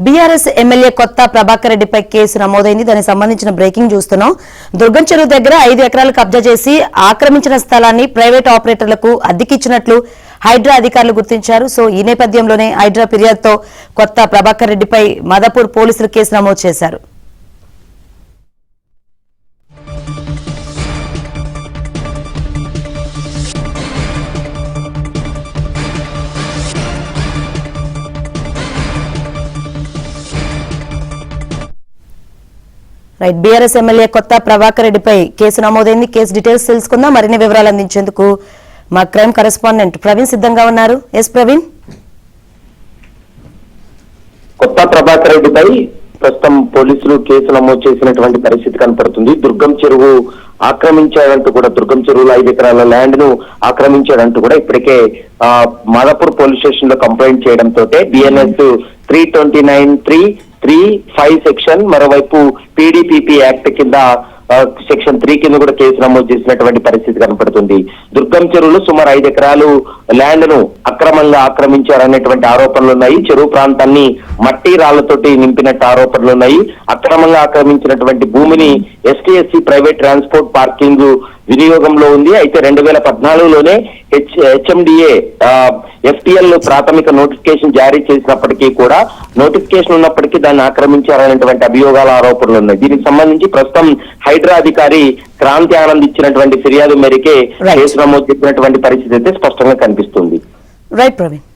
BRS MLA కొత్త ప్రభాకర్ రెడ్డిపై case నమోదైంది. దానికి సంబంధించిన బ్రేకింగ్ చూస్తున్నాం. దుర్గం చెరువు దగ్గర 5 ఎకరాలు కబ్జా చేసి ఆక్రమించిన స్థలాన్ని ప్రైవేట్ ఆపరేటర్లకు అద్దెకిచ్చినట్లు హైడ్రా అధికారులు గుర్తించారు. సో ఈ నేపథ్యంలోనే హైడ్రా ఫిర్యాదుతో కొత్త ప్రభాకర్ రెడ్డిపై మదపూర్ పోలీసులు కేసు నమోదు చేశారు. రైట్, బీఆర్ఎస్ ఎమ్మెల్యే కొత్త ప్రభాకర్ రెడ్డిపై కేసు నమోదైంది. కేసు డీటెయిల్స్ తెలుసుకుందాం. మరిన్ని వివరాలు అందించేందుకు మా క్రైమ్ కరెస్పాండెంట్ ప్రవీణ్ సిద్ధంగా ఉన్నారు. ఎస్ ప్రవీణ్. కొత్త ప్రభాకర్ రెడ్డిపై ప్రస్తుతం పోలీసులు కేసు నమోదు చేసినటువంటి పరిస్థితి కనపడుతుంది. దుర్గం చెరువు ఆక్రమించాడంటూ కూడా, దుర్గం చెరువులో 5 ఎకరాల ల్యాండ్ ను ఆక్రమించాడంటూ కూడా ఇప్పటికే మాదాపూర్ పోలీస్ స్టేషన్ లో కంప్లైంట్ చేయడంతో బిఎన్ఎస్ 329(3)(3)(5) సెక్షన్, మరోవైపు పీడీపీపీ యాక్ట్ కింద సెక్షన్ 3 కింద కూడా కేసు నమోదు చేసినటువంటి పరిస్థితి కనపడుతుంది. దుర్గం చెరువులో సుమారు 5 ఎకరాలు ల్యాండ్ ను అక్రమంగా ఆక్రమించారనేటువంటి ఆరోపణలు ఉన్నాయి. చెరువు ప్రాంతాన్ని మట్టి రాళ్లతోటి నింపినట్టు ఆరోపణలు ఉన్నాయి. అక్రమంగా ఆక్రమించినటువంటి భూమిని ఎస్టీఎస్సీ ప్రైవేట్ ట్రాన్స్పోర్ట్ పార్కింగ్ వినియోగంలో ఉంది. అయితే 2014లోనే హెచ్ఎండిఏ ఎఫ్టీఎల్ ప్రాథమిక నోటిఫికేషన్ జారీ చేసినప్పటికీ కూడా, నోటిఫికేషన్ ఉన్నప్పటికీ దాన్ని ఆక్రమించారనేటువంటి అభియోగాల ఆరోపణలు ఉన్నాయి. దీనికి సంబంధించి ప్రస్తుతం హైడ్రా అధికారి క్రాంతి ఆనంద్ ఇచ్చినటువంటి ఫిర్యాదు మేరకే కేసు నమోదు చేసినటువంటి పరిస్థితి అయితే స్పష్టంగా కనిపిస్తుంది. రైట్ ప్రవీణ్.